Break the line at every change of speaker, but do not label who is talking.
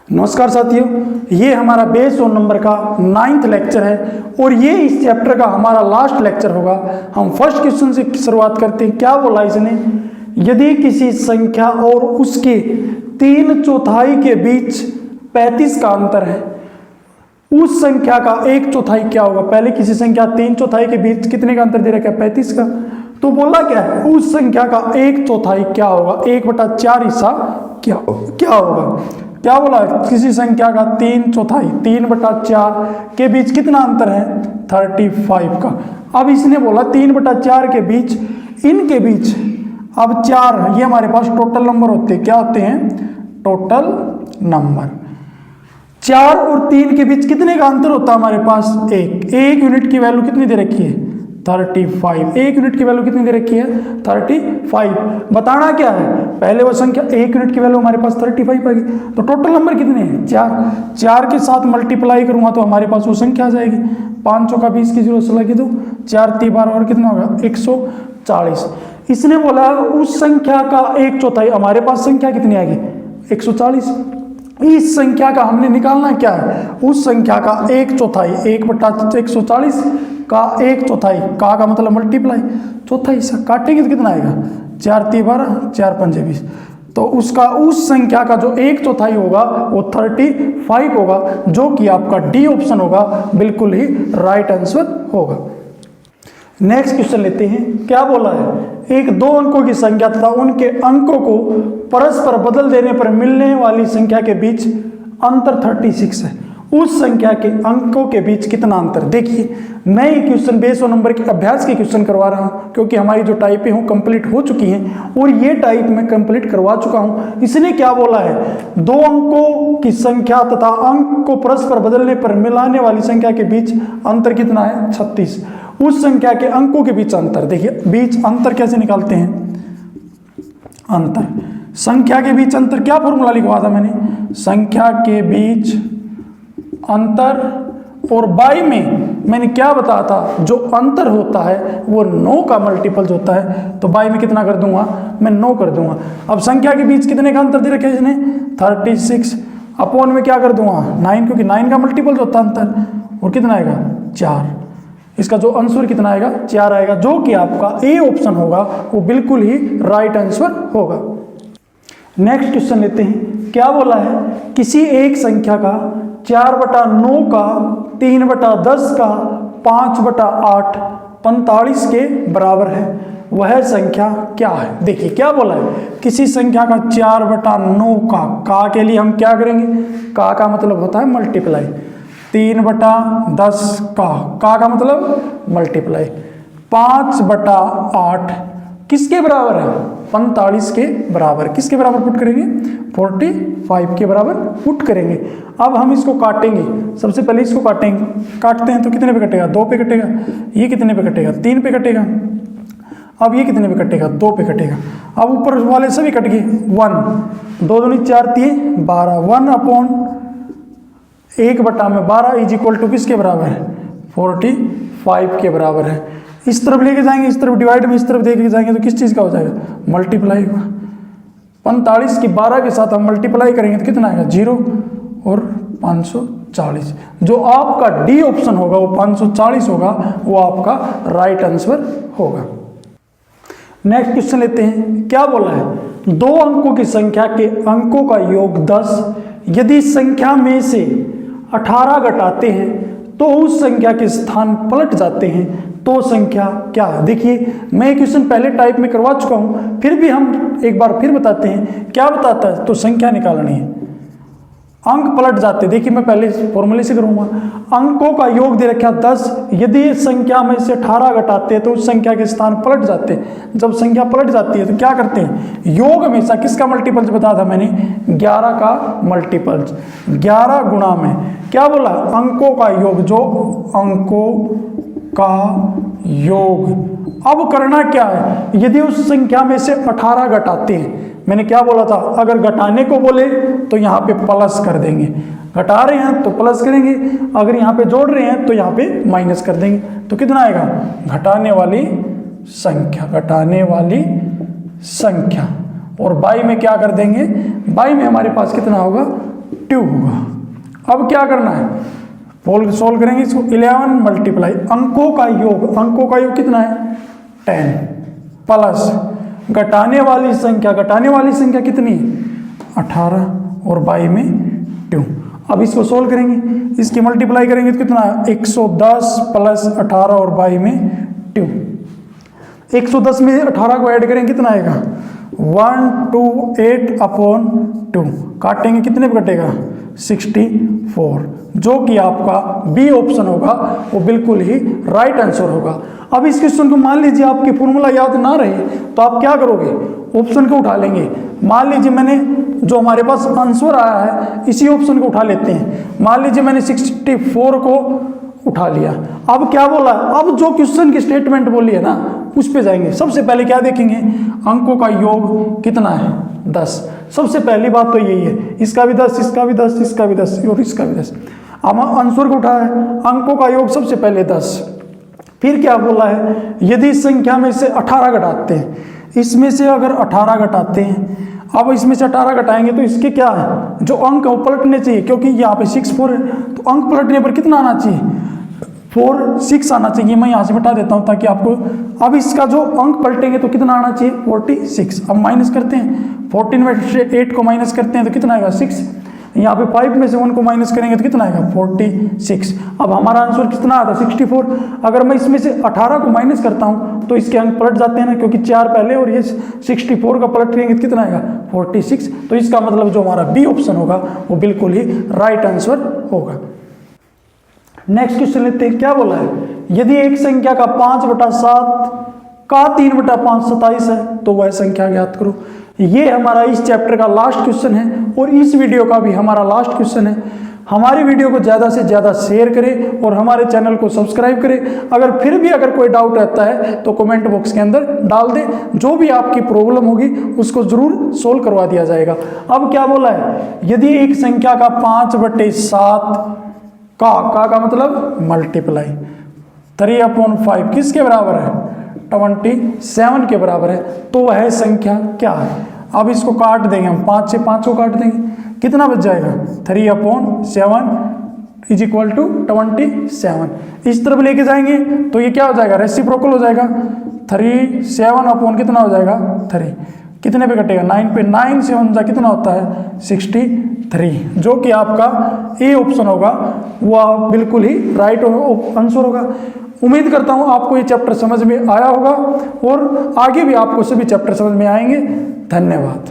नमस्कार साथियों, ये हमारा बेस 1 नंबर का 9th लेक्चर है और ये इस चैप्टर का हमारा लास्ट लेक्चर होगा। हम फर्स्ट क्वेश्चन से शुरुआत करते हैं। क्या बोला इसने? यदि किसी संख्या और उसके 3/4 के बीच 35 का अंतर है, उस संख्या का 1/4 क्या होगा? पहले किसी संख्या 3/4 के बीच कितने का अंतर दे रखा है? 35 का। तो बोला क्या है? उस संख्या का 1/4 क्या होगा? 1/4 हिस्सा क्या होगा? क्या बोला? किसी संख्या का 3/4 3/4 के बीच कितना अंतर है? 35 का। अब इसने बोला 3/4 के बीच, इनके बीच अब 4, ये हमारे पास टोटल नंबर होते हैं। क्या होते हैं? Total number. 4 और 3 के बीच कितने का अंतर होता है हमारे पास? 1 यूनिट की वैल्यू कितनी दे रखी है? 35। 1 यूनिट की वैल्यू कितनी दे रखी है? 35। बताना क्या है? पहले वो संख्या 1 यूनिट की वैल्यू हमारे पास 35 आ गई, तो टोटल नंबर कितने हैं? 4 के साथ मल्टीप्लाई करूंगा तो हमारे पास वो संख्या आ जाएगी। 5 चौका 20 की 0 से लगी दो, 4 3 12 और कितना होगा? 140। इसने बोला उस संख्या का 1/4, हमारे पास संख्या कितनी आएगी? 140। इस संख्या का हमने निकालना क्या है? उस संख्या का 1/4, 1/140 का 1/4 का मतलब मल्टीप्लाई, चौथा हिस्सा काटेंगे तो कितना आएगा? 4 3 12, 4 5 20। तो उसका उस संख्या का जो 1/4 होगा वो 35 होगा, जो कि आपका डी ऑप्शन होगा, बिल्कुल ही राइट आंसर होगा। नेक्स्ट क्वेश्चन लेते हैं। क्या बोला है? एक 2 अंकों की संख्या तथा उनके अंकों को परस्पर बदल देने पर मिलने वाली संख्या के बीच अंतर 36 है। उस संख्या के अंकों के बीच कितना अंतर? देखिए, मैं ये क्वेश्चन बेस 1 नंबर के अभ्यास के क्वेश्चन करवा रहा हूँ, क्योंकि हमारी जो टाइपें हो कंप्लीट हो चुकी हैं और ये टाइप मैं कंप्लीट करवा चुका हूँ। इसने क्या बोला है? 2 अंकों की संख्या तथा अंक को परस्पर बदलने पर मिलाने वाली संख्या के बीच अंतर कितना है? 36। उस संख्या के अंकों के बीच अंतर, देखिए बीच अंतर कैसे निकालते हैं? अंतर, संख्या के बीच अंतर, क्या फॉर्मूला लिखवा था मैंने? संख्या के बीच अंतर, और बाई में मैंने क्या बताया था? जो अंतर होता है वो 9 का मल्टीपल होता है, तो बाई में कितना कर दूंगा? मैं 9 कर दूंगा। अब संख्या के बीच कितने का अंतर दे रखा है इसने? 36 अपॉन में क्या कर दूंगा? 9, क्योंकि 9 का मल्टीपल होता है अंतर, और कितना आएगा? 4। इसका जो आंसर कितना आएगा? 4 आएगा, जो कि आपका ए ऑप्शन होगा, वो बिल्कुल ही राइट आंसर होगा। नेक्स्ट क्वेश्चन लेते हैं। क्या बोला है? किसी एक संख्या का 4/9 का 3/10 का 5/8 45 के बराबर है, वह संख्या क्या है? देखिए क्या बोला है? किसी संख्या का 4/9 का के लिए हम क्या करेंगे? का मतलब होता है मल्टीप्लाई। 3/10 का मतलब मल्टीप्लाई। 5/8 किसके बराबर है? 45 के बराबर। किसके बराबर पुट करेंगे? 45 के बराबर पुट करेंगे। अब हम इसको काटेंगे। सबसे पहले इसको काटेंगे। काटते हैं तो कितने पे कटेगा? 2 पे कटेगा। ये कितने पे कटेगा? 3 पे कटेगा। अब ये कितने पे कटेगा? 2 पे कटेगा। अब ऊपर वाले सभी कट गए। 1 2 दूनी 4 3 12। 1/12 इज इक्वल टू किसके बराबर है? 45 के बराबर है। इस तरफ लेके जाएंगे, इस तरफ डिवाइड में इस तरफ देके जाएंगे तो किस चीज़ का हो जाएगा? मल्टीप्लाई होगा। 45 की 12 के साथ हम मल्टीप्लाई करेंगे तो कितना आएगा? 0 और 540। जो आपका डी ऑप्शन होगा वो 540 होगा, वो आपका राइट आंसर होगा। नेक्स्ट क्वेश्चन लेते हैं। क्या बोला है? 2 अंकों की संख्या के अंकों का योग 10, यदि संख्या में से 18 घटाते हैं तो उस संख्या के स्थान पलट जाते हैं, तो संख्या क्या है? देखिए, मैं क्वेश्चन पहले टाइप में करवा चुका हूं, फिर भी हम एक बार फिर बताते हैं। क्या बताता है? तो संख्या निकालनी है, अंक पलट जाते। देखिए मैं पहले फॉर्मूले से करूंगा। अंकों का योग दे रखा 10, यदि इस संख्या में से 18 घटाते हैं तो उस संख्या के स्थान पलट जाते हैं। जब संख्या पलट जाती है तो क्या करते हैं? योग हमेशा किसका मल्टीपल्स बताया था मैंने? 11 का मल्टीपल्स। 11 गुणा में क्या बोला? अंकों का योग, जो अंकों का योग। अब करना क्या है? यदि उस संख्या में से 18 घटाते हैं, मैंने क्या बोला था? अगर घटाने को बोले तो यहाँ पे प्लस कर देंगे। घटा रहे हैं तो प्लस करेंगे, अगर यहाँ पे जोड़ रहे हैं तो यहाँ पे माइनस कर देंगे। तो कितना आएगा? घटाने वाली संख्या। घटाने वाली संख्या। और बाई में क्या कर देंगे? बाई में हमारे पास कितना होगा? 2 होगा। अब क्या करना है, सोल्व करेंगे इसको। 11 मल्टीप्लाई अंकों का योग कितना है 10 प्लस घटाने वाली संख्या कितनी 18 और बाई में 2। अब इसको सोल्व करेंगे, इसकी मल्टीप्लाई करेंगे तो कितना 110 प्लस 18 और बाई में 2। 110 में 18 को ऐड करेंगे कितना आएगा 128/2। काटेंगे कितने पे कटेगा 64, जो कि आपका बी ऑप्शन होगा वो बिल्कुल ही राइट आंसर होगा। अब इस क्वेश्चन को मान लीजिए आपकी फॉर्मूला याद ना रहे तो आप क्या करोगे, ऑप्शन को उठा लेंगे। मान लीजिए मैंने जो हमारे पास आंसर आया है इसी ऑप्शन को उठा लेते हैं। मान लीजिए मैंने 64 को उठा लिया। अब क्या बोला, अब जो क्वेश्चन की स्टेटमेंट बोली है ना उस पे जाएंगे। सबसे पहले क्या देखेंगे, अंकों का योग कितना है 10। सबसे पहली बात तो यही है, इसका भी 10, इसका भी 10, इसका भी 10 और इसका भी 10। अब आंसर को उठाया है, अंकों का योग सबसे पहले 10। फिर क्या बोला है, यदि इस संख्या में से 18 घटाते हैं, इसमें से अगर 18 घटाते हैं, अब इसमें से 18 घटाएंगे तो इसके क्या है जो अंक है वो पलटने चाहिए, क्योंकि यहाँ पे 64 है तो अंक पलटने पर कितना आना चाहिए 46 आना चाहिए। मैं यहाँ से बता देता हूँ ताकि आपको, अब इसका जो अंक पलटेंगे तो कितना आना चाहिए 46। अब माइनस करते हैं, 14 में से 8 को माइनस करते हैं तो कितना आएगा 6। यहाँ पे 5 में से 1 को माइनस करेंगे तो कितना आएगा 46। अब हमारा आंसर कितना आता है 64। अगर मैं इसमें से 18 को माइनस करता हूँ तो इसके अंक पलट जाते हैं ना, क्योंकि 4 पहले और ये 64 का पलट करेंगे तो कितना आएगा 46। तो इसका मतलब जो हमारा बी ऑप्शन होगा वो बिल्कुल ही राइट आंसर होगा। नेक्स्ट क्वेश्चन लेते हैं, क्या बोला है, यदि एक संख्या का 5/7 का 3/5 27 है तो वह संख्या ज्ञात करो। ये हमारा इस चैप्टर का लास्ट क्वेश्चन है और इस वीडियो का भी हमारा लास्ट क्वेश्चन है। हमारी वीडियो को ज़्यादा से ज़्यादा शेयर करें और हमारे चैनल को सब्सक्राइब करें। अगर फिर भी अगर कोई डाउट रहता है तो कमेंट बॉक्स के अंदर डाल दें, जो भी आपकी प्रॉब्लम होगी उसको ज़रूर सोल्व करवा दिया जाएगा। अब क्या बोला है, यदि एक संख्या का 5/7 का मतलब मल्टीप्लाई 3/5 किसके बराबर है 27 के बराबर है, तो वह संख्या क्या है। अब इसको काट देंगे हम, 5 से 5 को काट देंगे, कितना बच जाएगा 3/7 इज इक्वल टू 27। इस तरफ लेके जाएंगे तो ये क्या हो जाएगा रेसिप्रोकल हो जाएगा। 7 कितना हो जाएगा 3, कितने पे कटेगा 9 पे, 9 से 1 कितना होता है 63, जो कि आपका ए ऑप्शन होगा वो बिल्कुल ही राइट आंसर होगा। उम्मीद करता हूँ आपको ये चैप्टर समझ में आया होगा और आगे भी आपको सभी चैप्टर समझ में आएंगे। धन्यवाद।